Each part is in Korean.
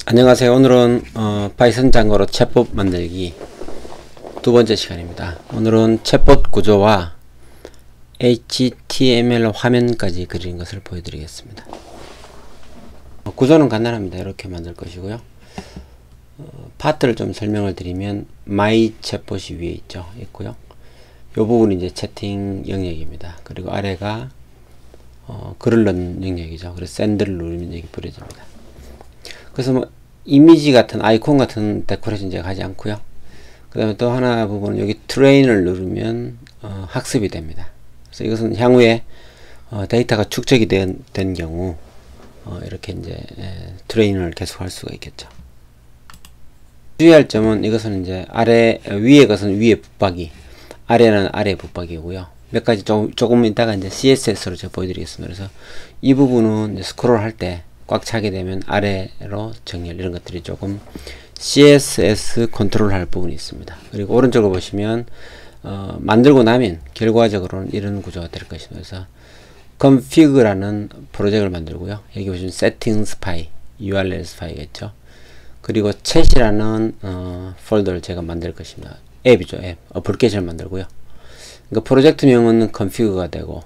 안녕하세요. 오늘은 파이썬 장고로 챗봇 만들기 두 번째 시간입니다. 오늘은 챗봇 구조와 HTML 화면까지 그리는 것을 보여드리겠습니다. 구조는 간단합니다. 이렇게 만들 것이고요. 파트를 좀 설명을 드리면 마이 챗봇이 위에 있고요. 이 부분이 이제 채팅 영역입니다. 그리고 아래가 글을 넣는 영역이죠. 그래서 샌드를 누르면 여기 뿌려집니다. 그래서 뭐 이미지 같은 아이콘 같은 데코레이션 제가 하지 않고요. 그 다음에 또 하나 부분은 여기 트레인을 누르면 학습이 됩니다. 그래서 이것은 향후에 데이터가 축적이 된 경우 이렇게 이제 트레인을 계속 할 수가 있겠죠. 주의할 점은 이것은 이제 위에 것은 위에 붙박이, 아래는 아래 붙박이고요. 몇 가지 조금 이따가 이제 CSS로 제가 보여드리겠습니다. 그래서 이 부분은 이제 스크롤 할 때 꽉 차게 되면 아래로 정렬 이런 것들이 조금 CSS 컨트롤 할 부분이 있습니다. 그리고 오른쪽으로 보시면 만들고 나면 결과적으로는 이런 구조가 될 것입니다. 그래서 config라는 프로젝트를 만들고요. 여기 보시면 settings 파일, urls 파일이겠죠. 그리고 chat이라는 폴더를 제가 만들 것입니다. 앱이죠. 앱, 어플리케이션을 만들고요. 그러니까 프로젝트명은 config가 되고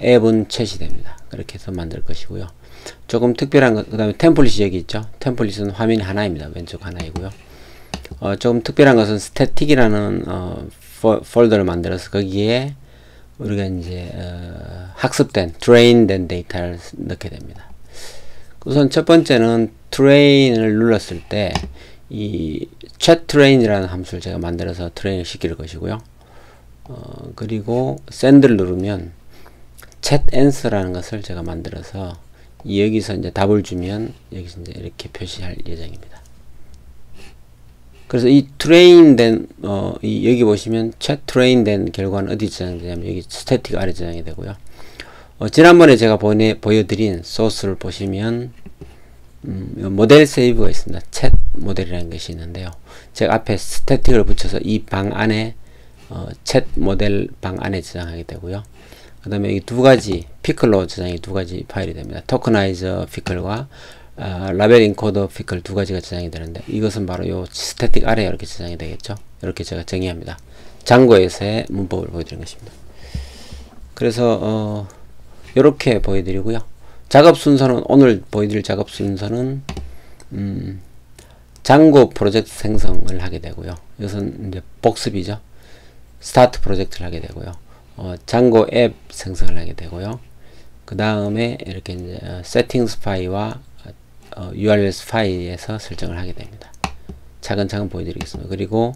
앱은 chat이 됩니다. 그렇게 해서 만들 것이고요. 조금 특별한 것, 그 다음에 템플릿이 여기 있죠. 템플릿은 화면이 하나입니다. 왼쪽 하나이고요. 조금 특별한 것은 스태틱이라는 폴더를 만들어서 거기에 우리가 이제 학습된, 트레인된 데이터를 넣게 됩니다. 우선 첫 번째는 트레인을 눌렀을 때 이 chatTrain이라는 함수를 제가 만들어서 트레인을 시킬 것이고요. 그리고 send를 누르면 chatAnswer라는 것을 제가 만들어서 여기서 이제 답을 주면 여기서 이제 이렇게 표시할 예정입니다. 그래서 이 트레인된 여기 보시면 chatTrain된 결과는 어디 저장되냐면 여기 스태틱 아래 저장이 되고요. 지난번에 제가 보여드린 소스를 보시면 모델 세이브가 있습니다. 챗 모델이라는 것이 있는데요. 제가 앞에 스태틱을 붙여서 이 방 안에 챗 모델 방 안에 저장하게 되고요. 그 다음에 이 두 가지 피클로 저장이 두 가지 파일이 됩니다. 토커나이저 피클과 라벨 인코더 피클 두 가지가 저장이 되는데 이것은 바로 요 스태틱 아래에 이렇게 저장이 되겠죠. 이렇게 제가 정의합니다. 장고에서의 문법을 보여드린 것입니다. 그래서 이렇게 보여드리고요. 작업 순서는 오늘 보여드릴 작업 순서는 장고 프로젝트 생성을 하게 되고요. 이것은 이제 복습이죠. 스타트 프로젝트를 하게 되고요. 장고 앱 생성을 하게 되고요. 그 다음에 이렇게 이제 세팅스 파일과 urls 파일에서 설정을 하게 됩니다. 차근차근 보여드리겠습니다. 그리고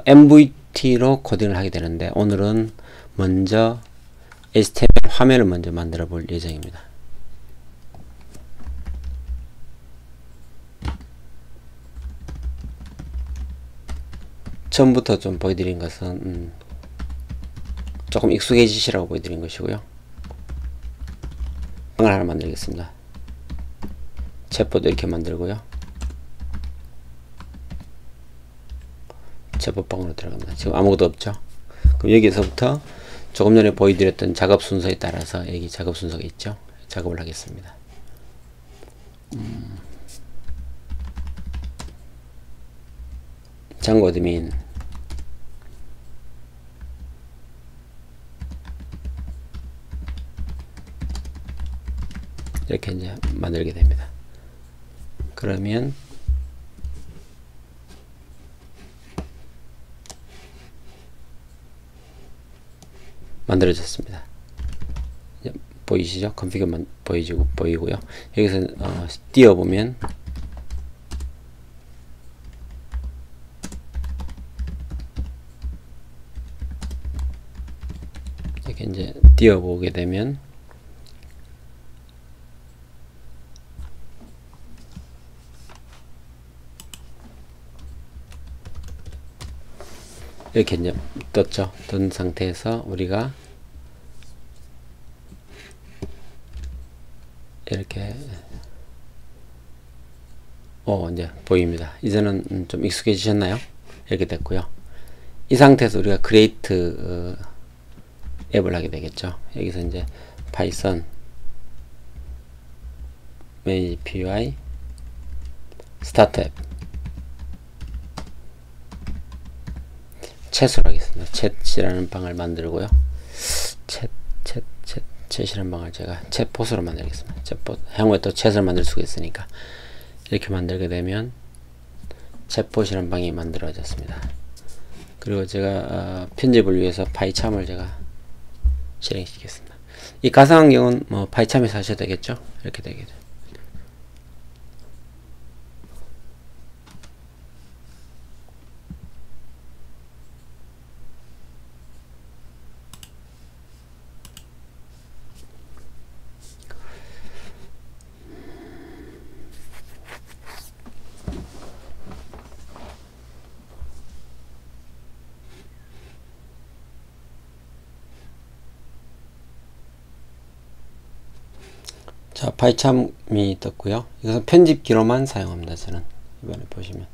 MVT로 코딩을 하게 되는데 오늘은 먼저 HTML 화면을 먼저 만들어 볼 예정입니다. 처음부터 좀 보여드린 것은 조금 익숙해지시라고 보여드린 것이고요. 방을 하나 만들겠습니다. 챗봇 이렇게 만들고요. 챗봇 방으로 들어갑니다. 지금 아무것도 없죠. 그럼 여기서부터 조금 전에 보여드렸던 작업 순서에 따라서 여기 작업 순서가 있죠. 작업을 하겠습니다. 장고 어드민 이렇게 이제 만들게 됩니다. 그러면 만들어졌습니다. 보이시죠? 컨피그만 보이고요. 여기서 띄워보면 이렇게 이제 띄워보게 되면 이렇게 이제 떴죠. 뜬 상태에서 우리가 이렇게 이제 보입니다. 이제는 좀 익숙해지셨나요? 이렇게 됐고요. 이 상태에서 우리가 create 앱을 하게 되겠죠. 여기서 이제 파이썬 manage py 스타트 앱 챗으로 하겠습니다. 챗이라는 방을 만들고요. 챗이라는 방을 제가 챗봇으로 만들겠습니다. 챗봇 향후에 또 챗을 만들 수가 있으니까 이렇게 만들게 되면 챗봇이라는 방이 만들어졌습니다. 그리고 제가 편집을 위해서 파이참을 제가 실행시키겠습니다. 이 가상환경은 뭐 파이참에서 하셔도 되겠죠. 이렇게 되겠죠. 자, 파이참이 떴고요. 이것은 편집기로만 사용합니다. 저는 이번에 보시면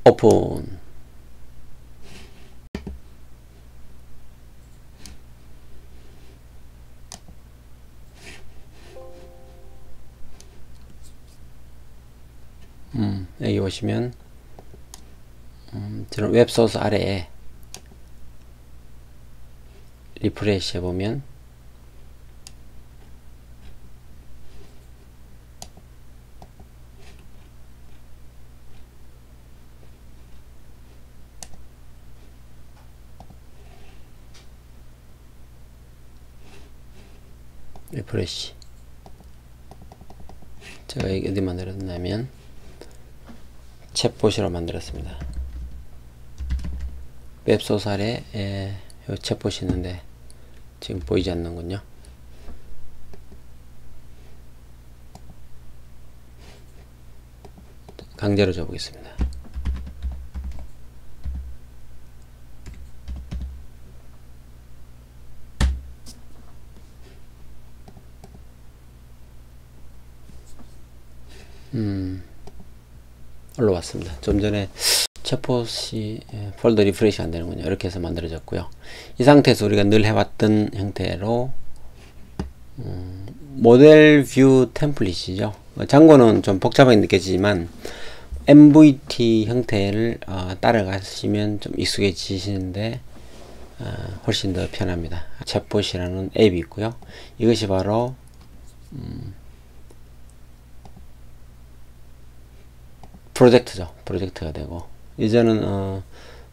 오픈. 여기 보시면 저는 웹소스 아래에 리프레시 해보면 리프레시 제가 여기 어디 만들었냐면 챗봇으로 만들었습니다. 웹소스 아래에 요 챗봇이 있는데 지금 보이지 않는군요. 강제로 줘보겠습니다. 올라왔습니다. 좀 전에 챗봇이 폴더 리프레시 안 되는군요. 이렇게 해서 만들어졌고요. 이 상태에서 우리가 늘 해왔던 형태로 모델 뷰 템플릿이죠. 장고는 좀 복잡하게 느껴지지만 MVT 형태를 따라가시면 좀 익숙해지시는데 훨씬 더 편합니다. 챗봇이라는 앱이 있고요. 이것이 바로 프로젝트죠. 프로젝트가 되고 이제는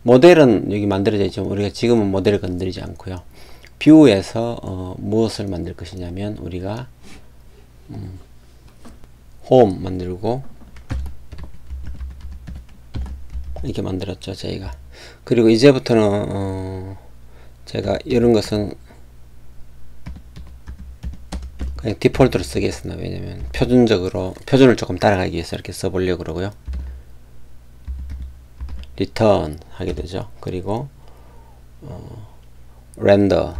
모델은 여기 만들어져 있지만 우리가 지금은 모델을 건드리지 않고요. 뷰에서 무엇을 만들 것이냐면 우리가 홈 만들고 이렇게 만들었죠. 저희가. 그리고 이제부터는 제가 이런 것은 그냥 디폴트로 쓰겠습니다. 왜냐면 표준을 조금 따라가기 위해서 이렇게 써보려고 그러고요. 리턴 하게 되죠. 그리고 렌더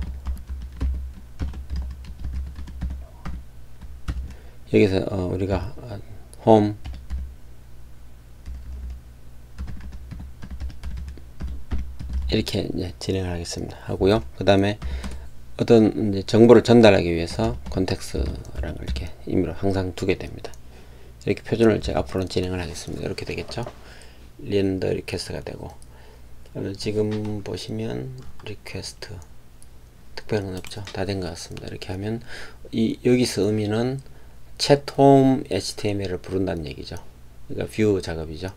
여기서 우리가 홈 이렇게 이제 진행을 하겠습니다. 하고요. 그 다음에 어떤 이제 정보를 전달하기 위해서 컨텍스트라는 걸 이렇게 임의로 항상 두게 됩니다. 이렇게 표준을 제가 앞으로는 진행을 하겠습니다. 이렇게 되겠죠. 렌더 리퀘스트가 되고 지금 보시면 리퀘스트 특별한 건 없죠. 다 된 것 같습니다. 이렇게 하면 여기서 의미는 챗홈 HTML을 부른다는 얘기죠. 그러니까 뷰 작업이죠.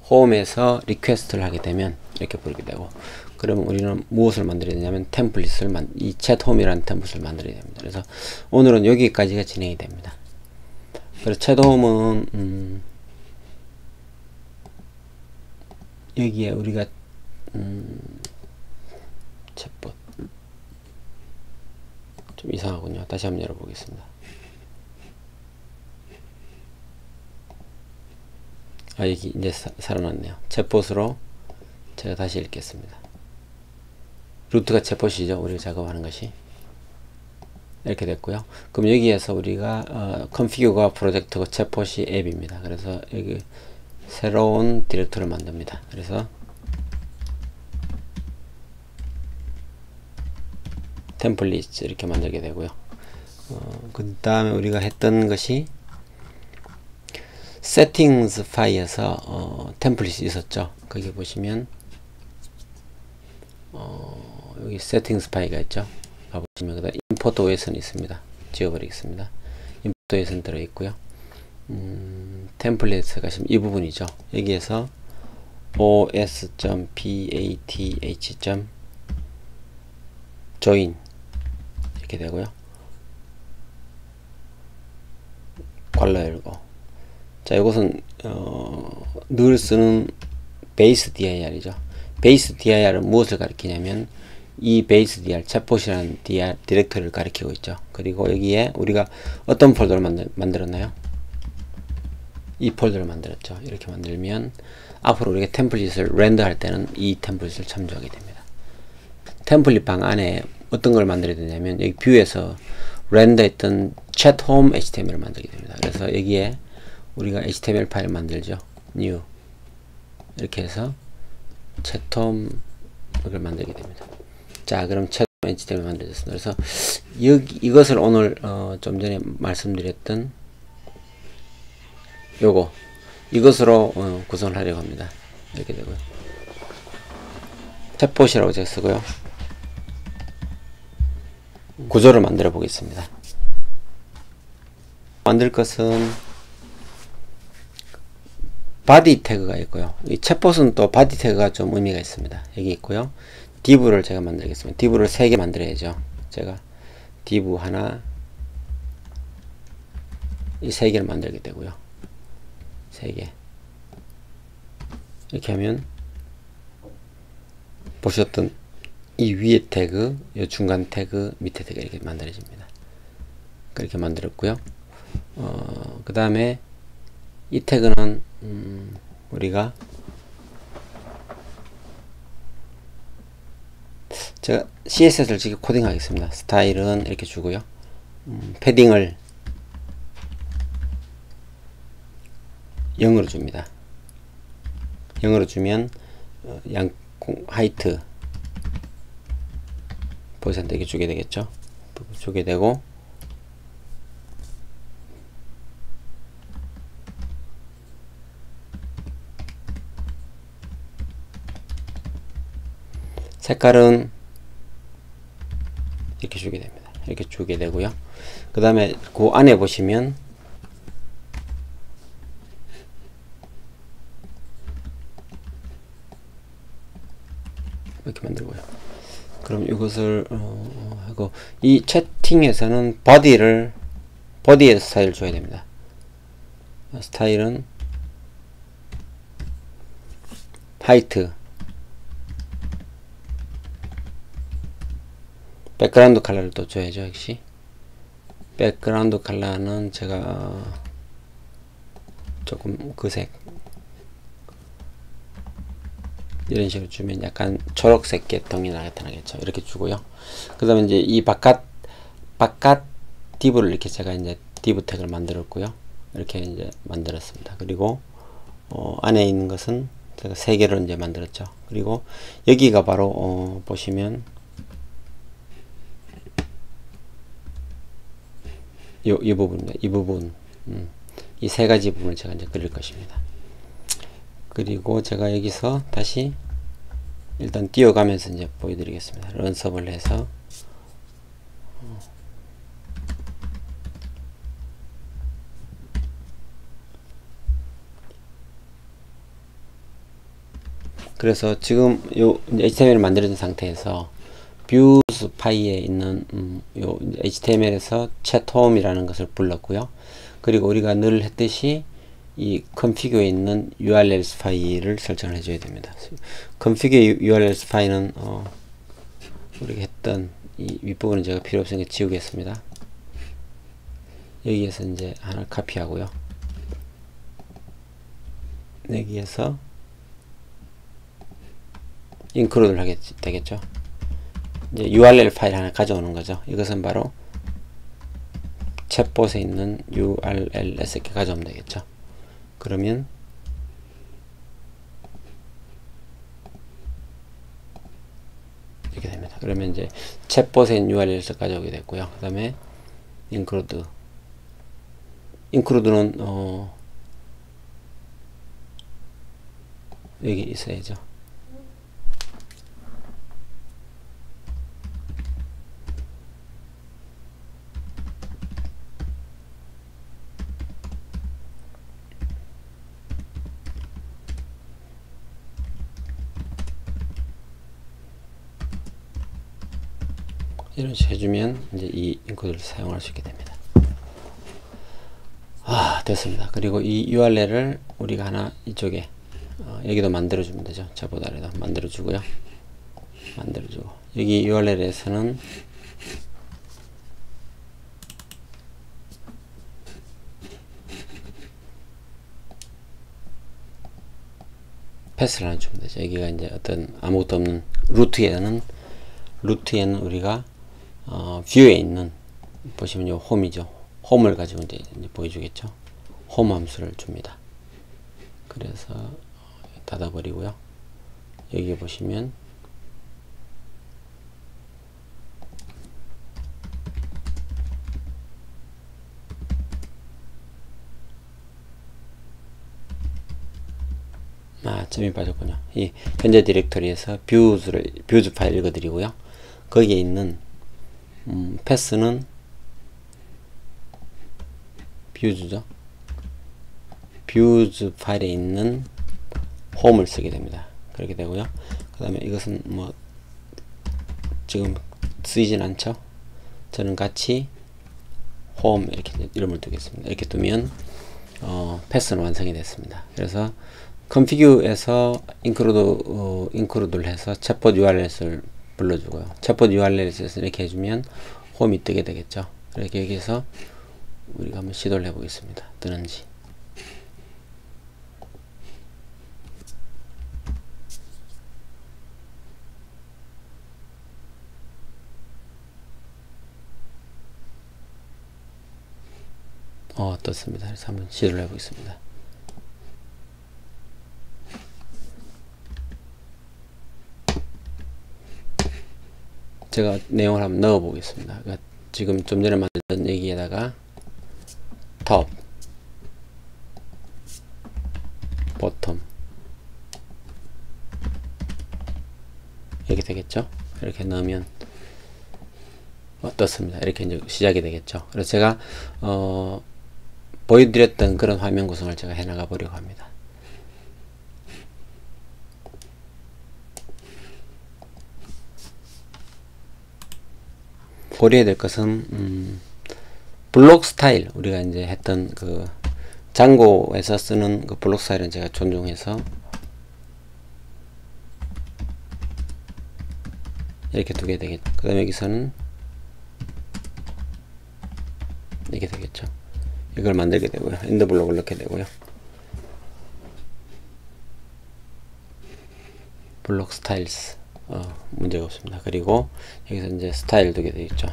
홈에서 리퀘스트를 하게 되면 이렇게 부르게 되고 그러면 우리는 무엇을 만들어야 되냐면 템플릿을 이 챗홈이라는 템플릿을 만들어야 됩니다. 그래서 오늘은 여기까지가 진행이 됩니다. 그래서 챗홈은 여기에 우리가 챗봇 좀 이상하군요. 다시 한번 열어보겠습니다. 여기 이제 살아났네요. 챗봇으로 제가 다시 읽겠습니다. 루트가 챗봇이죠. 우리가 작업하는 것이 이렇게 됐고요. 그럼 여기에서 우리가 컨피규어가 프로젝트고 챗봇이 앱입니다. 그래서 여기 새로운 디렉터리를 만듭니다. 그래서 템플릿 이렇게 만들게 되고요. 그 다음에 우리가 했던 것이 세팅스 파일에서 템플릿이 있었죠. 거기 보시면 여기 세팅스 파일가 있죠. 가보시면 그다음 임포트 OS는 있습니다. 지워버리겠습니다. 임포트 OS는 들어있고요. 템플릿에 가시면 이 부분이죠. 여기에서 os.path.join 이렇게 되고요. 괄호 열고. 자, 이것은 늘 쓰는 베이스 dir이죠. 베이스 dir은 무엇을 가리키냐면 이 베이스 dir, 챗봇이라는 디렉터리를 가리키고 있죠. 그리고 여기에 우리가 어떤 폴더를 만들었나요? 이 폴더를 만들었죠. 이렇게 만들면 앞으로 우리가 템플릿을 렌더할 때는 이 템플릿을 참조하게 됩니다. 템플릿 방 안에 어떤 걸 만들어야 되냐면 여기 뷰에서 렌더했던 챗홈 HTML을 만들게 됩니다. 그래서 여기에 우리가 HTML 파일을 만들죠. new 이렇게 해서 챗홈 이걸 만들게 됩니다. 자, 그럼 챗홈 HTML 만들어졌습니다. 그래서 이것을 오늘 좀 전에 말씀드렸던 이것으로 구성을 하려고 합니다. 이렇게 되고요. 챗봇이라고 제가 쓰고요. 구조를 만들어 보겠습니다. 만들 것은 바디 태그가 있고요. 이 챗봇은 또 바디 태그가 좀 의미가 있습니다. 여기 있고요. div를 제가 만들겠습니다. div를 3개 만들어야죠. 제가 div 하나, 이 3개를 만들게 되고요. 3개. 이렇게 하면 보셨던 이 위에 태그, 이 중간 태그, 밑에 태그 이렇게 만들어집니다. 그렇게 만들었고요. 그 다음에 이 태그는 우리가 제가 CSS를 지금 코딩하겠습니다. 스타일은 이렇게 주고요. 패딩을 0으로 줍니다. 0으로 주면 하이트 %, 이렇게 주게 되겠죠. 주게 되고 색깔은 이렇게 주게 됩니다. 이렇게 주게 되고요. 그 다음에 그 안에 보시면 이렇게 만들고요. 그럼 이것을 하고 이 채팅에서는 버디에 스타일을 줘야 됩니다. 스타일은 하이트, 백그라운드 컬러를 또 줘야죠. 역시 백그라운드 컬러는 제가 조금 그 색 이런 식으로 주면 약간 초록색 계통이 나타나겠죠. 이렇게 주고요. 그 다음에 이제 이 바깥 div를 이렇게 제가 이제 div 태그를 만들었고요. 이렇게 이제 만들었습니다. 그리고 안에 있는 것은 제가 3개를 이제 만들었죠. 그리고 여기가 바로 보시면 이 부분입니다. 이 부분, 이 3가지 부분을 제가 이제 그릴 것입니다. 그리고 제가 여기서 다시 일단 띄워가면서 이제 보여드리겠습니다. 런서블 해서 그래서 지금 요 HTML을 만들어진 상태에서 뷰스 파이에 있는 요 HTML에서 챗홈이라는 것을 불렀고요. 그리고 우리가 늘 했듯이 이 configure에 있는 urls 파일을 설정을 해줘야 됩니다. configure urls 파일은 우리가 했던 이 윗부분은 제가 필요 없으니까 지우겠습니다. 여기에서 이제 하나 카피하고요. 여기에서 include를 하게 되겠죠. 이제 url 파일 하나 가져오는 거죠. 이것은 바로 챗봇에 있는 urls 이렇게 가져오면 되겠죠. 그러면 그러면 이제 챗봇의 URL에서 가져오게 됐고요. 그 다음에 include는 여기 있어야죠. 이런 식으로 해주면 이제 이 인코드를 사용할 수 있게 됩니다. 됐습니다. 그리고 이 URL을 우리가 하나 이쪽에 여기도 만들어주면 되죠. 자봇 아래도 만들어주고요. 만들어주고 여기 URL에서는 패스를 하나 주면 되죠. 여기가 이제 어떤 아무것도 없는 루트에는 우리가 뷰에 있는 보시면 요 홈이죠. 홈을 가지고 이제 보여주겠죠. 홈 함수를 줍니다. 그래서 닫아버리고요. 여기 보시면 점이 빠졌군요. 이 현재 디렉터리에서 뷰즈 파일 읽어드리고요. 거기에 있는 패스는 뷰즈죠. 뷰즈 파일에 있는 홈을 쓰게 됩니다. 그렇게 되고요. 그 다음에 이것은 뭐 지금 쓰이진 않죠. 저는 같이 홈 이렇게 이름을 두겠습니다. 이렇게 두면 패스는 완성이 됐습니다. 그래서 configue에서 include를 해서 챗봇 URL을 불러주고요. 챗봇 URL에서 이렇게 해주면 홈이 뜨게 되겠죠. 이렇게 여기서 우리가 한번 시도를 해보겠습니다. 뜨는지. 떴습니다. 그래서 한번 시도를 해보겠습니다. 제가 내용을 한번 넣어 보겠습니다. 그러니까 지금 좀 전에 만든 얘기에다가 top, bottom 이렇게 되겠죠. 이렇게 넣으면 떴습니다. 이렇게 이제 시작이 되겠죠. 그래서 제가 보여드렸던 그런 화면 구성을 제가 해나가 보려고 합니다. 고려해야 될 것은 블록 스타일, 우리가 이제 했던 그 장고에서 쓰는 그 블록 스타일은 제가 존중해서 이렇게 두게 되겠죠. 그 다음에 여기서는 이렇게 되겠죠. 이걸 만들게 되고요. 엔드블록을 넣게 되고요. 블록 스타일스 문제가 없습니다. 그리고 여기서 이제 스타일 두게 되겠죠.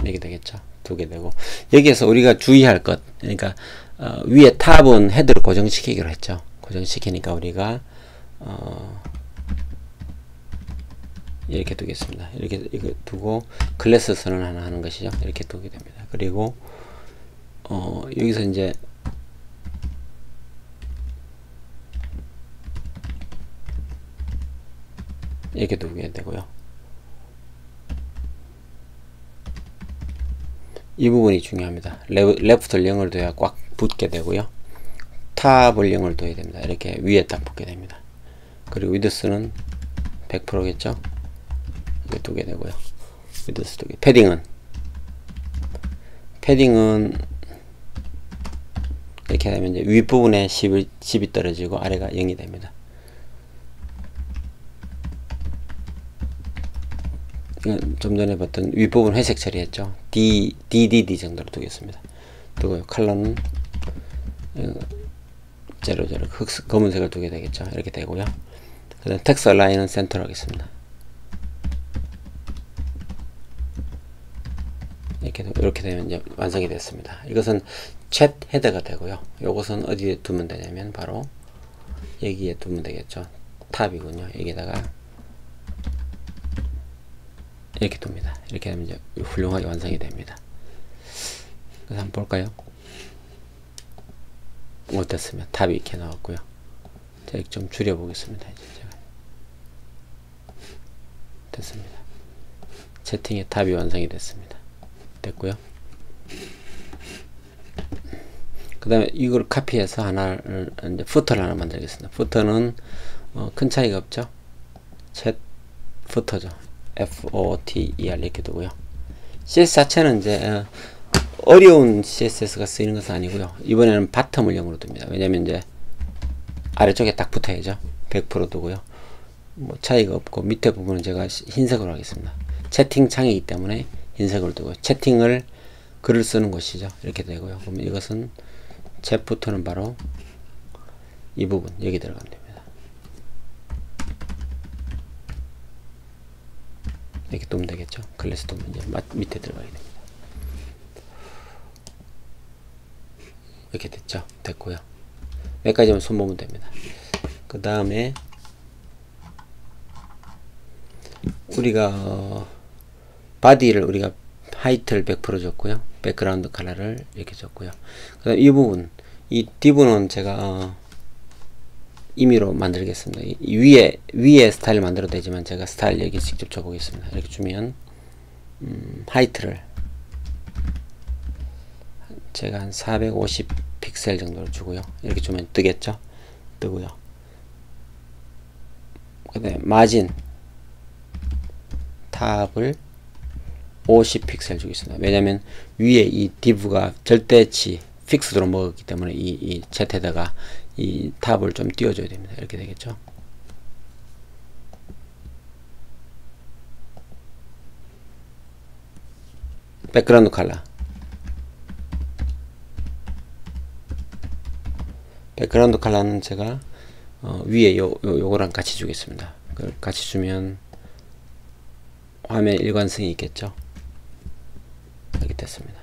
이렇게 되겠죠. 두게 되고 여기에서 우리가 주의할 것, 그러니까 위에 탑은 헤드를 고정시키기로 했죠. 고정시키니까 우리가 이렇게 두겠습니다. 이렇게 이거 두고 클래스 선언 하나 하는 것이죠. 이렇게 두게 됩니다. 그리고 여기서 이제 이렇게 두게 되고요. 이 부분이 중요합니다. 레프트를 0을 둬야 꽉 붙게 되고요. 탑을 0을 둬야 됩니다. 이렇게 위에 딱 붙게 됩니다. 그리고 위드스는 100%겠죠. 이렇게 두게 되고요. 위드스 두개. 패딩은 이렇게 하면 이제 윗부분에 10이 떨어지고 아래가 0이 됩니다. 좀 전에 봤던 윗부분 회색 처리했죠. DDD 정도로 두겠습니다. 두고요. 컬러는 00 검은색을 두게 되겠죠. 이렇게 되고요. 그 다음 텍스트 라인은 센터로 하겠습니다. 이렇게 되면 이제 완성이 됐습니다. 이것은 챗 헤더가 되고요. 이것은 어디에 두면 되냐면 바로 여기에 두면 되겠죠. 탑이군요. 여기다가 이렇게 둡니다. 이렇게 하면 이제 훌륭하게 완성이 됩니다. 그래서 한번 볼까요? 어떻습니까? 탑이 이렇게 나왔고요. 제가 좀 줄여보겠습니다. 이제 제가 됐습니다. 채팅의 탑이 완성이 됐습니다. 됐고요. 그 다음에 이걸 카피해서 하나를 이제 푸터를 하나 만들겠습니다. 푸터는 큰 차이가 없죠. 챗 푸터죠. FOTER 이렇게 두고요. CSS 자체는 이제 어려운 CSS가 쓰이는 것은 아니고요. 이번에는 바텀을 0으로 둡니다. 왜냐면 이제 아래쪽에 딱 붙어야죠. 100% 두고요. 뭐 차이가 없고 밑에 부분은 제가 흰색으로 하겠습니다. 채팅창이기 때문에 흰색으로 두고 채팅을 글을 쓰는 곳이죠. 이렇게 되고요. 그러면 이것은 챗부터는 바로 이 부분 여기 들어가면 됩니다. 이렇게 두면 되겠죠. 클래스 두면 이제 밑에 들어가게 됩니다. 이렇게 됐죠. 됐고요. 여기까지만 손보면 됩니다. 그 다음에 우리가 바디를 우리가 하이트를 100% 줬고요. 백그라운드 컬러를 이렇게 줬고요. 그 다음 이 부분, 이 div는 제가 임의로 만들겠습니다. 위에 스타일 만들어도 되지만 제가 스타일 여기 직접 줘보겠습니다. 이렇게 주면 하이트를 제가 한 450 픽셀 정도로 주고요. 이렇게 주면 뜨겠죠. 뜨고요. 그 다음에 마진 탑을 50 픽셀 주겠습니다. 왜냐면 위에 이 div가 절대치 픽스드로 먹었기 때문에 이 챗에다가 이 탑을 좀 띄워줘야 됩니다. 이렇게 되겠죠. 백그라운드 컬러, 백그라운드 컬러는 제가 위에 요거랑 같이 주겠습니다. 그걸 같이 주면 화면 일관성이 있겠죠. 이렇게 됐습니다.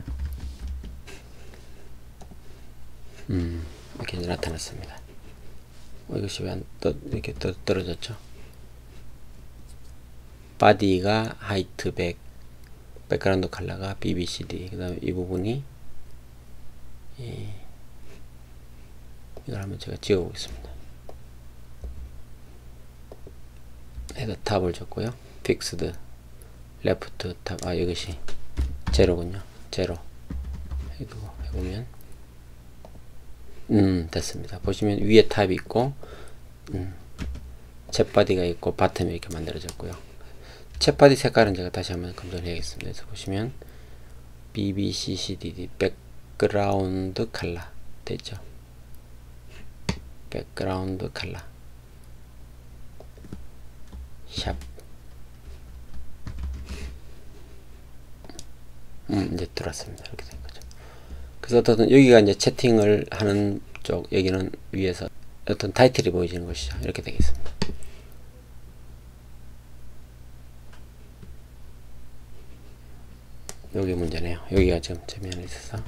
이렇게 나타났습니다. 이것이 왜 이렇게 떨어졌죠? 바디가 하이트 100, 백그라운드 컬러가 BBCD, 그 다음에 이 부분이 이걸 한번 제가 지워 보겠습니다. 헤더 탑을 줬고요. 픽스드 레프트 탑, 이것이 제로군요. 제로 해두고 해보면 됐습니다. 보시면 위에 탑이 있고 챗바디가 있고 바텀이 이렇게 만들어졌고요. 챗바디 색깔은 제가 다시 한번 검증을 해야겠습니다. 그래서 보시면 BBCCDD 백그라운드 컬러 됐죠. 백그라운드 컬러 샵 이제 들어왔습니다. 이렇게 된 거죠. 그래서 어떤 여기가 이제 채팅을 하는 쪽, 여기는 위에서 어떤 타이틀이 보여지는 것이죠. 이렇게 되겠습니다. 여기 문제네요. 여기가 지금 제면에 있어서.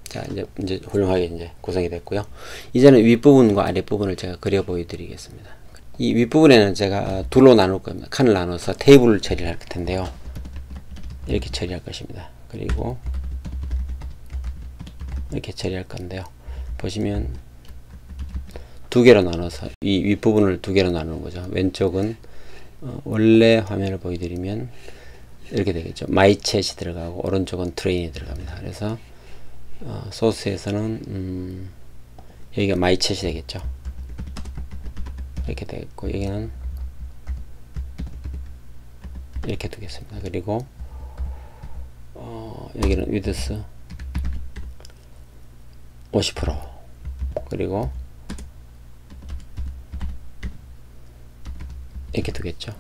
자, 이제 훌륭하게 이제 구성이 됐고요. 이제는 윗부분과 아랫부분을 제가 그려 보여드리겠습니다. 이 윗부분에는 제가 둘로 나눌 겁니다. 칸을 나눠서 테이블을 처리할 텐데요. 이렇게 처리할 것입니다. 그리고 이렇게 처리할 건데요. 보시면 두 개로 나눠서 이 윗부분을 두 개로 나누는 거죠. 왼쪽은 원래 화면을 보여드리면 이렇게 되겠죠. 마이 챗이 들어가고 오른쪽은 트레인이 들어갑니다. 그래서 소스에서는 여기가 마이 챗이 되겠죠. 이렇게 되겠고 여기는 이렇게 두겠습니다. 그리고 여기는 위드스 50% 그리고 이렇게 두겠죠.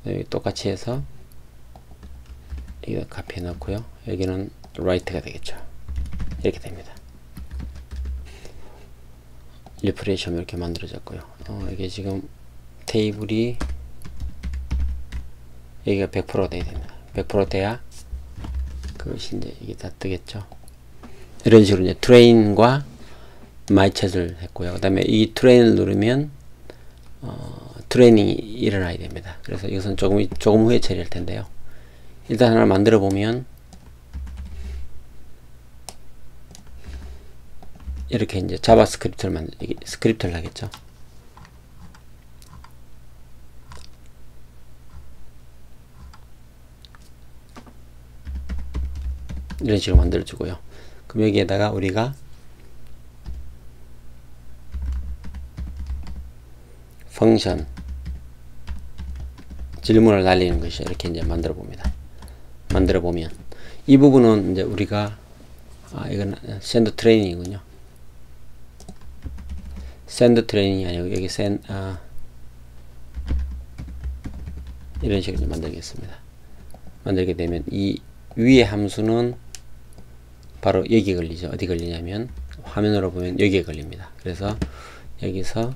여기 똑같이 해서 이거 카피해 놓고요. 여기는 라이트가 되겠죠. 이렇게 됩니다. 리프레시 하면 이렇게 만들어졌고요. 이게 지금 테이블이 여기가 100% 돼야 됩니다. 100% 돼야 그것이 이제 이게 다 뜨겠죠. 이런 식으로 이제 트레인과 마이챗을 했고요. 그 다음에 이 트레인을 누르면 트레이닝이 일어나야 됩니다. 그래서 이것은 조금 후에 처리할 텐데요. 일단 하나 만들어 보면 이렇게 이제 스크립트를 하겠죠. 이런 식으로 만들어 주고요. 그럼 여기에다가 우리가 펑션 질문을 날리는 것이 이렇게 이제 만들어 봅니다. 만들어 보면 이 부분은 이제 우리가 이건 샌드 트레이닝이군요. 샌드 트레이닝이 아니고 여기 이런 식으로 만들겠습니다. 만들게 되면 이 위의 함수는 바로 여기 걸리죠. 어디 걸리냐면 화면으로 보면 여기에 걸립니다. 그래서 여기서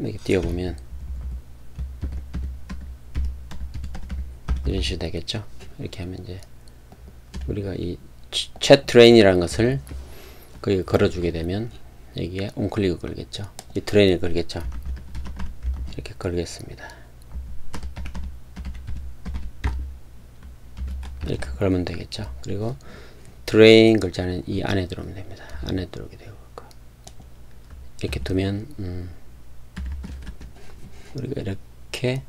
이렇게 띄워보면 이런 식으로 되겠죠. 이렇게 하면 이제 우리가 이 챗 트레인이라는 것을 거기 걸어주게 되면 여기에 온클릭을 걸겠죠. 이 트레인을 걸겠죠. 이렇게 걸겠습니다. 이렇게 걸면 되겠죠. 그리고 트레인 글자는 이 안에 들어오면 됩니다. 안에 들어오게 되고 이렇게 두면 우리가 이렇게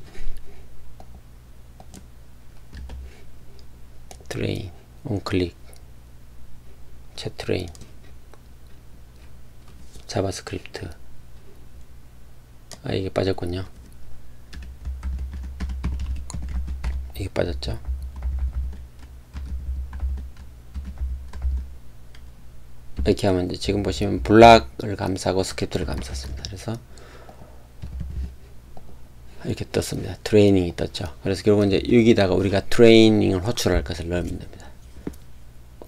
트레인 온클릭 챗 트레인 자바스크립트 이게 빠졌군요. 이게 빠졌죠. 이렇게 하면 이제 지금 보시면 블락을 감싸고 스크립트를 감쌌습니다. 그래서 이렇게 떴습니다. 트레이닝이 떴죠. 그래서 결국 이제 여기다가 우리가 트레이닝을 호출할 것을 넣으면 됩니다.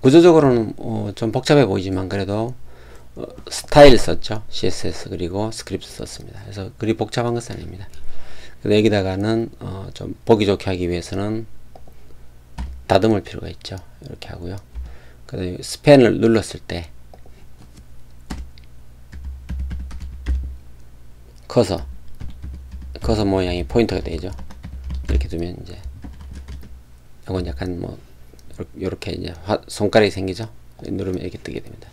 구조적으로는 좀 복잡해 보이지만 그래도 스타일 썼죠. CSS 그리고 스크립트 썼습니다. 그래서 그리 복잡한 것은 아닙니다. 근데 여기다가는 좀 보기 좋게 하기 위해서는 다듬을 필요가 있죠. 이렇게 하고요. 그다음에 스펜을 눌렀을 때 커서 모양이 포인터가 되죠. 이렇게 두면 이제 이건 약간 뭐 요렇게 이제 손가락이 생기죠. 누르면 이렇게 뜨게 됩니다.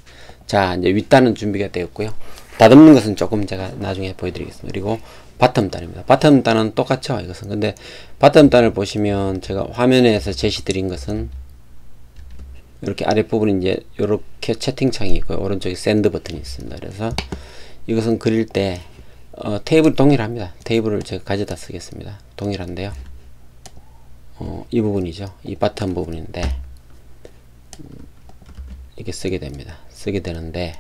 자, 이제 윗단은 준비가 되었고요. 다듬는 것은 조금 제가 나중에 보여드리겠습니다. 그리고 바텀 단입니다. 바텀 단은 똑같죠. 이것은 근데 바텀 단을 보시면 제가 화면에서 제시드린 것은 이렇게 아랫부분에 이제 이렇게 채팅창이 있고요. 오른쪽에 샌드 버튼이 있습니다. 그래서 이것은 그릴 때 테이블 동일합니다. 테이블을 제가 가져다 쓰겠습니다. 동일한데요. 이 부분이죠. 이 바텀 부분인데 이렇게 쓰게 됩니다. 쓰게 되는데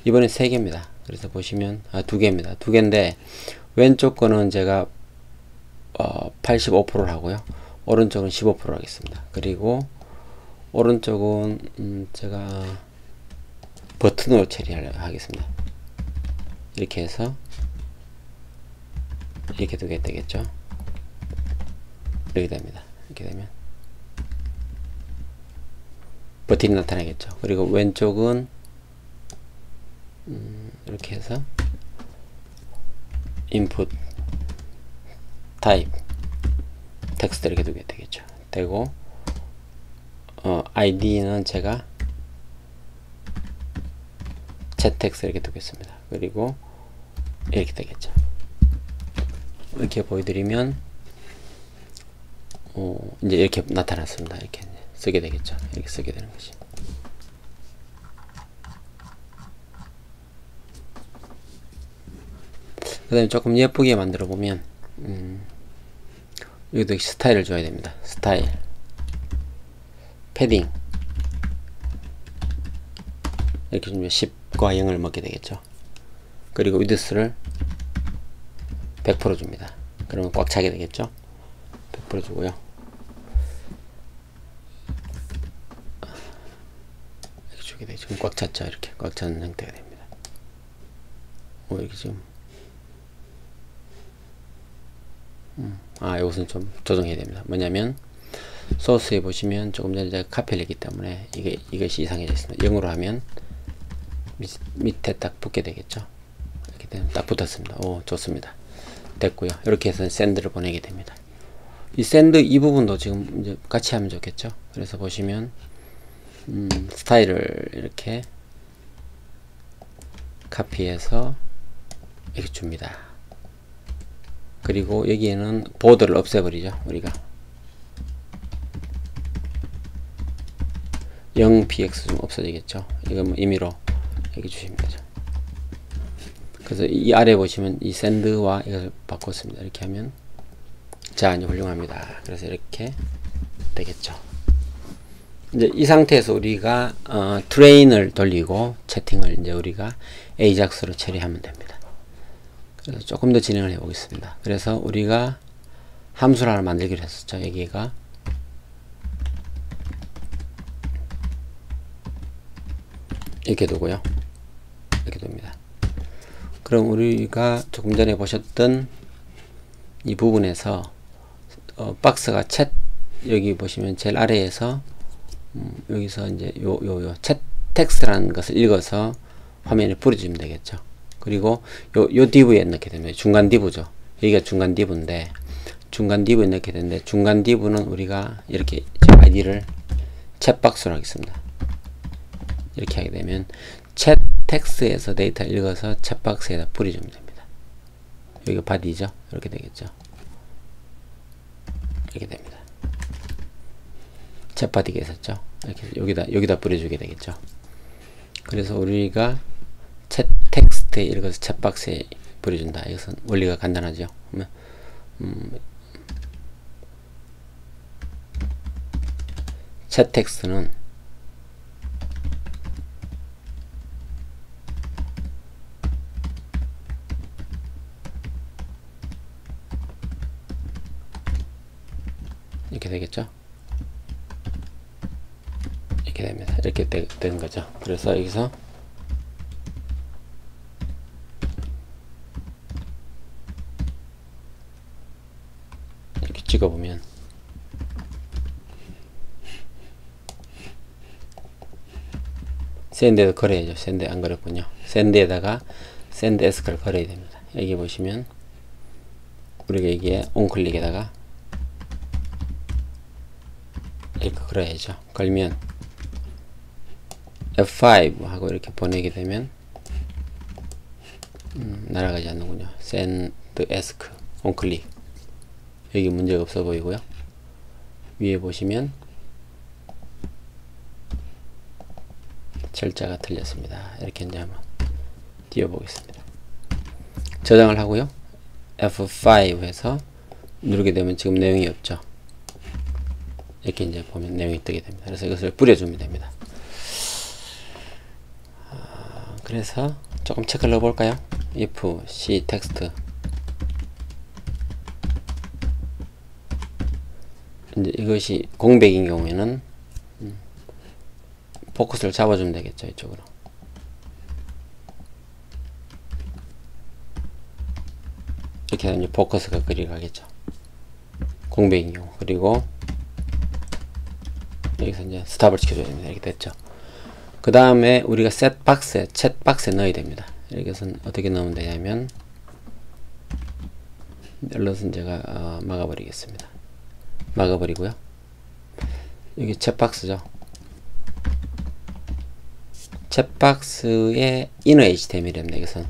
이번에 3개입니다. 그래서 보시면 2개입니다. 2개인데 왼쪽 거는 제가 85%를 하고요. 오른쪽은 15%를 하겠습니다. 그리고 오른쪽은 제가 버튼으로 처리하겠습니다. 이렇게 해서 이렇게 두게 되겠죠. 이렇게 됩니다. 이렇게 되면 버튼이 나타나겠죠. 그리고 왼쪽은 이렇게 해서 input type 텍스트 이렇게 두게 되겠죠. 되고 id는 제가 챗텍스트 이렇게 두겠습니다. 그리고 이렇게 되겠죠. 이렇게 보여드리면 이제 이렇게 나타났습니다. 이렇게 쓰게 되겠죠. 이렇게 쓰게 되는 것이. 그 다음에 조금 예쁘게 만들어 보면 여기도 스타일을 줘야 됩니다. 스타일 패딩 이렇게 주면 10과 0을 먹게 되겠죠. 그리고 위드스를 100% 줍니다. 그러면 꽉 차게 되겠죠. 100% 주고요. 이렇게 주게 되죠. 지금 꽉 찼죠. 이렇게 꽉 찬 형태가 됩니다. 이렇게 지금 이것은 좀 조정해야 됩니다. 뭐냐면 소스에 보시면 조금 전에 제가 카피를 했기 때문에 이것이 이상해졌습니다. 0으로 하면 밑에 딱 붙게 되겠죠. 이렇게 되면 딱 붙었습니다. 오, 좋습니다. 됐고요. 이렇게 해서 샌드를 보내게 됩니다. 이 샌드 이 부분도 지금 이제 같이 하면 좋겠죠. 그래서 보시면 스타일을 이렇게 카피해서 이렇게 줍니다. 그리고 여기에는 보드를 없애버리죠. 우리가 0px 좀 없어지겠죠. 이건 뭐 임의로 이렇게 주시면 되죠. 그래서 이 아래 보시면 이 샌드와 이것을 바꿨습니다. 이렇게 하면 자, 이제 훌륭합니다. 그래서 이렇게 되겠죠. 이제 이 상태에서 우리가 트레인을 돌리고 채팅을 이제 우리가 AJAX로 처리하면 됩니다. 그래서 조금 더 진행을 해 보겠습니다. 그래서 우리가 함수를 하나 만들기로 했었죠. 여기가 이렇게 두고요. 이렇게 됩니다. 그럼 우리가 조금 전에 보셨던 이 부분에서 박스가 챗 여기 보시면 제일 아래에서 여기서 이제 요 챗 텍스트라는 것을 읽어서 화면에 뿌려주면 되겠죠. 그리고 요 div에 넣게 됩니다. 중간 div죠. 여기가 중간 div인데 중간 div에 넣게 되는데 중간 div는 우리가 이렇게 아이디를 챗박스로 하겠습니다. 이렇게 하게 되면 챗 텍스트에서 데이터를 읽어서 챗박스에다 뿌려주면 됩니다. 여기가 바디죠. 이렇게 되겠죠. 이렇게 됩니다. 챗바디가 있었죠. 이렇게 여기다 뿌려주게 되겠죠. 그래서 우리가 챗 텍스트에 읽어서 챗박스에 뿌려준다. 이것은 원리가 간단하죠. 챗 텍스트는 이렇게 되겠죠. 이렇게 됩니다. 이렇게 되는 거죠. 그래서 여기서 이렇게 찍어보면 샌드에도 걸어야죠. 샌드 안 걸었군요. 샌드에다가 샌드 에스크를 걸어야 됩니다. 여기 보시면 우리가 여기에 온클릭에다가 이렇게 걸어야죠. 걸면 F5 하고 이렇게 보내게 되면 날아가지 않는군요. send ask onClick 여기 문제가 없어 보이고요. 위에 보시면 철자가 틀렸습니다. 이렇게 이제 한번 띄워 보겠습니다. 저장을 하고요. F5 해서 누르게 되면 지금 내용이 없죠. 이렇게 이제 보면 내용이 뜨게 됩니다. 그래서 이것을 뿌려주면 됩니다. 그래서 조금 체크를 넣어볼까요? if c text 이제 이것이 공백인 경우에는 포커스를 잡아주면 되겠죠. 이쪽으로 이렇게 하면 이제 포커스가 그리 가겠죠. 공백인 경우. 그리고 여기서 이제 스탑을 시켜줘야 됩니다. 이렇게 됐죠. 그 다음에 우리가 셋박스에 챗박스에 넣어야 됩니다. 여기서는 어떻게 넣으면 되냐면 멜롯은 제가 막아버리겠습니다. 막아버리고요. 여기 챗박스죠. 챗박스의 inner HTML입니다. 이것은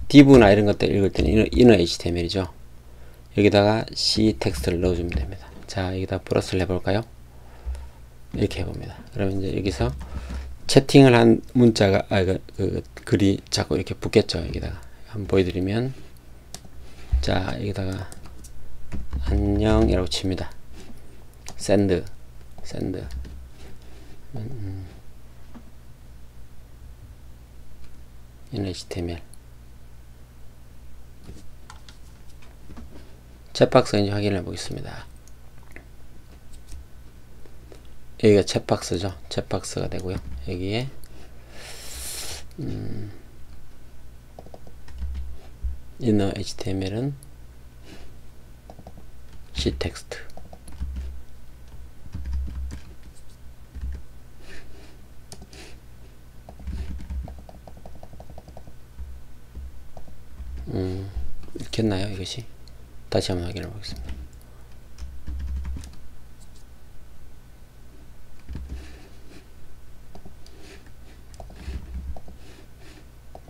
div나 이런 것들 읽을 때는 inner HTML이죠. 여기다가 C 텍스트를 넣어주면 됩니다. 자, 여기다 플러스를 해볼까요? 이렇게 해봅니다. 그러면 이제 여기서 채팅을 한 문자가 글이 자꾸 이렇게 붙겠죠. 여기다가 한번 보여드리면 자, 여기다가 안녕이라고 칩니다. send HTML 챗박스인지 확인해 보겠습니다. 여기가 챗박스죠. 챗박스가 되고요. 여기에 inner HTML은 C 텍스트 이렇게 했나요? 이것이? 다시 한번 확인해 보겠습니다.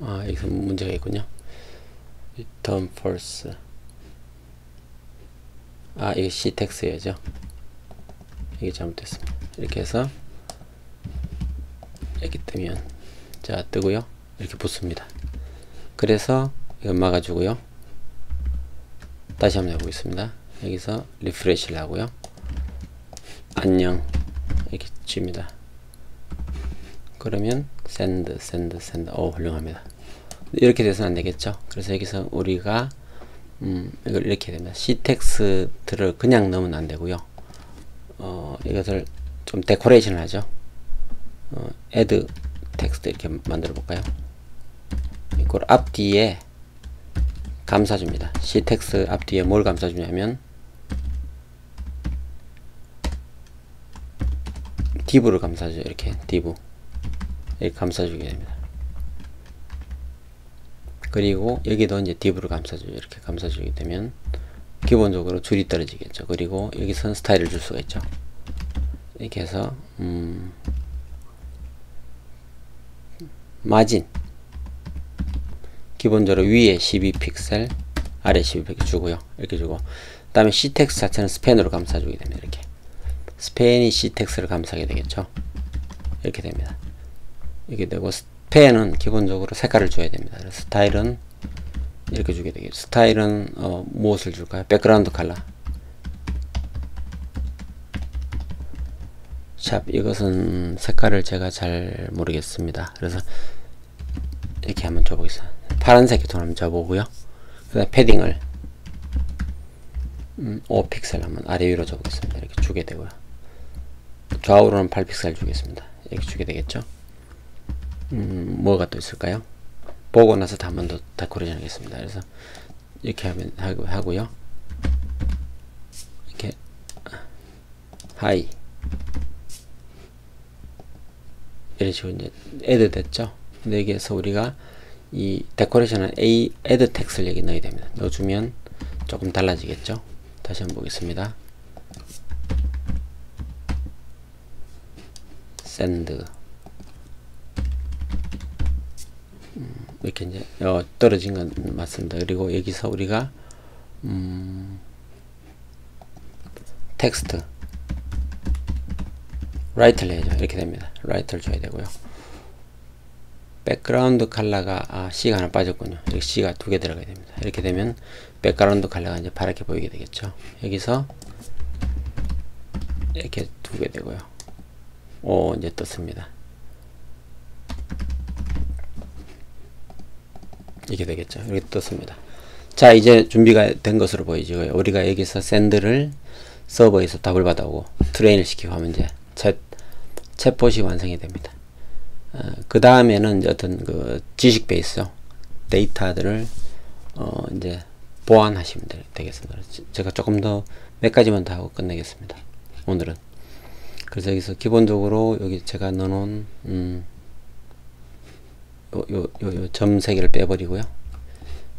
여기서 문제가 있군요. return false. 이게 ctext여죠. 이게 잘못됐습니다. 이렇게 해서 이렇게 뜨면, 자, 뜨고요. 이렇게 붙습니다. 그래서 이거 막아주고요. 다시 한번 해보겠습니다. 여기서 리프레시를 하고요. 안녕 이렇게 줍니다. 그러면 send. 훌륭합니다. 이렇게 돼서는 안 되겠죠. 그래서 여기서 우리가 이걸 이렇게 됩니다. ctext를 그냥 넣으면 안 되고요. 이것을 좀 데코레이션을 하죠. add text 이렇게 만들어 볼까요? 이걸 앞뒤에 감싸줍니다. ctext 앞뒤에 뭘 감싸주냐면 div를 감싸줘. 이렇게 div 이렇게 감싸주게 됩니다. 그리고 여기도 이제 div를 감싸주죠. 이렇게 감싸주게 되면 기본적으로 줄이 떨어지겠죠. 그리고 여기서는 스타일을 줄 수가 있죠. 이렇게 해서 마진 기본적으로 위에 12픽셀 아래 12픽셀 주고요. 이렇게 주고, 그 다음에 ctext 자체는 스팬으로 감싸주게 됩니다. 이렇게 스팬이 ctext를 감싸게 되겠죠. 이렇게 됩니다. 이렇게 되고, 스팬은 기본적으로 색깔을 줘야 됩니다. 그래서 스타일은 이렇게 주게 되겠죠. 스타일은 무엇을 줄까요? 백그라운드 컬러. 샵, 이것은 색깔을 제가 잘 모르겠습니다. 그래서 이렇게 한번 줘보겠습니다. 파란색 톤 한번 줘보고요. 그 다음에 패딩을 5픽셀 한번 아래 위로 줘보겠습니다. 이렇게 주게 되고요. 좌우로는 8픽셀 주겠습니다. 이렇게 주게 되겠죠. 뭐가 또 있을까요? 보고 나서 한 번 더 데코레이션 하겠습니다. 그래서 이렇게 하면 하고요. 이렇게 하이 이런 식으로 이제 애드 됐죠. 근데 여기에서 우리가 이 데코레이션은 add 텍스트를 여기 넣어야 됩니다. 넣어주면 조금 달라지겠죠. 다시 한번 보겠습니다. send 이렇게 이제 떨어진 건 맞습니다. 그리고 여기서 우리가 텍스트 라이트를 해야죠. 이렇게 됩니다. 라이트를 줘야 되고요. 백그라운드 컬러가 C가 하나 빠졌군요. 여기 C가 2개 들어가야 됩니다. 이렇게 되면 백그라운드 컬러가 이제 파랗게 보이게 되겠죠. 여기서 이렇게 2개 되고요. 이제 떴습니다. 이렇게 되겠죠. 이렇게 떴습니다. 자, 이제 준비가 된 것으로 보이죠. 우리가 여기서 샌드를 서버에서 답을 받아오고 트레인을 시키고 하면 이제 챗봇이 완성이 됩니다. 그 다음에는 이제 어떤 그 지식 베이스죠. 데이터들을 이제 보완하시면 되겠습니다. 제가 조금 더 몇 가지만 더 하고 끝내겠습니다. 오늘은. 그래서 여기서 기본적으로 여기 제가 넣어놓은 요 점 3개를 빼버리고요.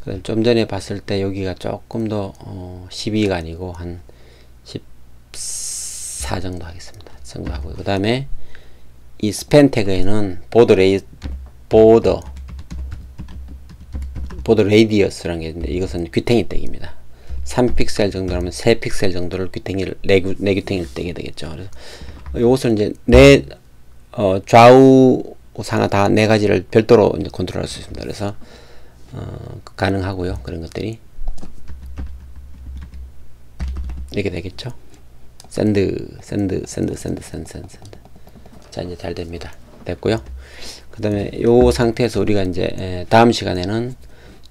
그다음 좀 전에 봤을 때 여기가 조금 더 12가 아니고 한 14 정도 하겠습니다. 참고하고, 그 다음에 이 스팬 태그에는 보드 레이디어스라는 게 있는데 이것은 귀탱이 떼기입니다. 3픽셀 정도라면 3픽셀 정도를 내 귀탱이를 떼게 되겠죠. 그래서 이것을 이제 좌우 상하 다 4가지를 별도로 이제 컨트롤할 수 있습니다. 그래서 가능하고요. 그런 것들이 이렇게 되겠죠. 샌드. 자, 이제 잘 됩니다. 됐고요. 그 다음에 요 상태에서 우리가 이제 다음 시간에는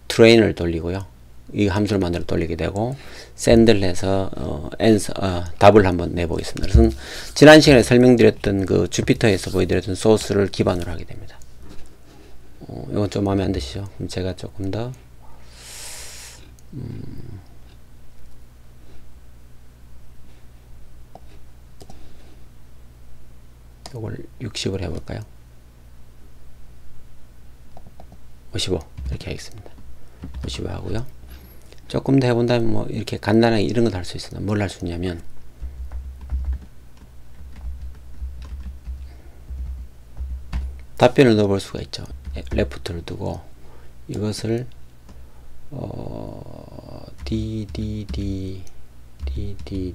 트레인을 돌리고요. 이 함수를 만들어 돌리게 되고 샌드를 해서 답을 한번 내보겠습니다. 그래서 지난 시간에 설명드렸던 그 주피터에서 보여드렸던 소스를 기반으로 하게 됩니다. 이건 좀 마음에 안 드시죠? 그럼 제가 조금 더 이걸 60을 해볼까요? 55 이렇게 하겠습니다. 50 하고요. 조금 더 해본다면 뭐 이렇게 간단하게 이런 걸 할 수 있습니다. 뭘 할 수 있냐면 답변을 넣어볼 수가 있죠. 레프트를 두고 이것을 D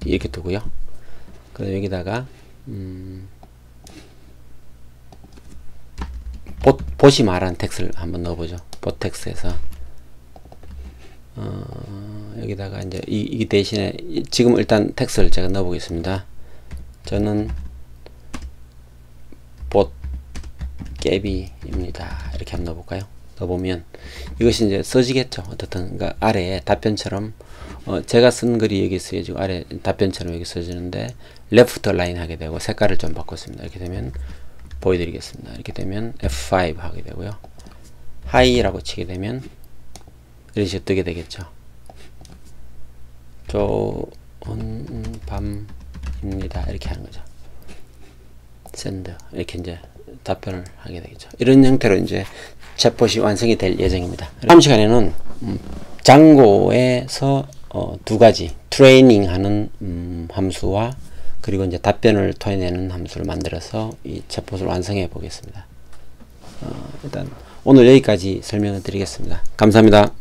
이렇게 두고요. 그다음 여기다가 봇이 말하는 텍스트를 한번 넣어보죠. 봇 텍스트에서 여기다가 이제 이 대신에 지금 일단 텍스트를 제가 넣어보겠습니다. 저는 봇 깨비입니다. 이렇게 한번 넣어볼까요? 넣어보면 이것이 이제 써지겠죠. 어떻든 그러니까 아래에 답변처럼 제가 쓴 글이 여기 쓰여지고 아래 답변처럼 여기 써지는데 레프트 라인 하게 되고 색깔을 좀 바꿨습니다. 이렇게 되면 보여드리겠습니다. 이렇게 되면 F5 하게 되고요. 하이라고 치게 되면 이런 식으로 뜨게 되겠죠. 좋은 밤입니다. 이렇게 하는 거죠. 샌드 이렇게 이제 답변을 하게 되겠죠. 이런 형태로 이제 챗봇이 완성이 될 예정입니다. 다음 시간에는 장고에서 두 가지 트레이닝 하는 함수와 그리고 이제 답변을 토해내는 함수를 만들어서 이 챗봇을 완성해 보겠습니다. 일단 오늘 여기까지 설명을 드리겠습니다. 감사합니다.